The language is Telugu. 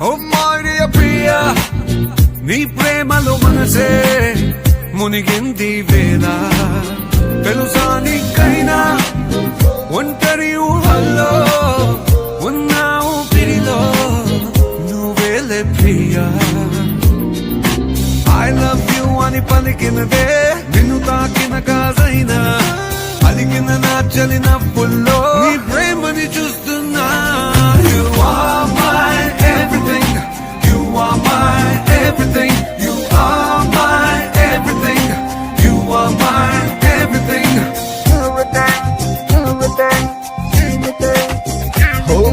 ఓ మాయ ప్రియా నీ ప్రేమలో మనసే మునిగింది వేళ తెలుసా నీకైనా ఒంటరి ఊహల్లో ఉన్నావు పిరిలో నువ్వేలే ప్రియా I love you అని పలికినదే నిన్ను తాకిన కాదైనా అలిగిన నా చలిన పుల్లో నీ ప్రేమని చూస్తున్నా You are my everything You are my everything You are my everything You are my everything Oh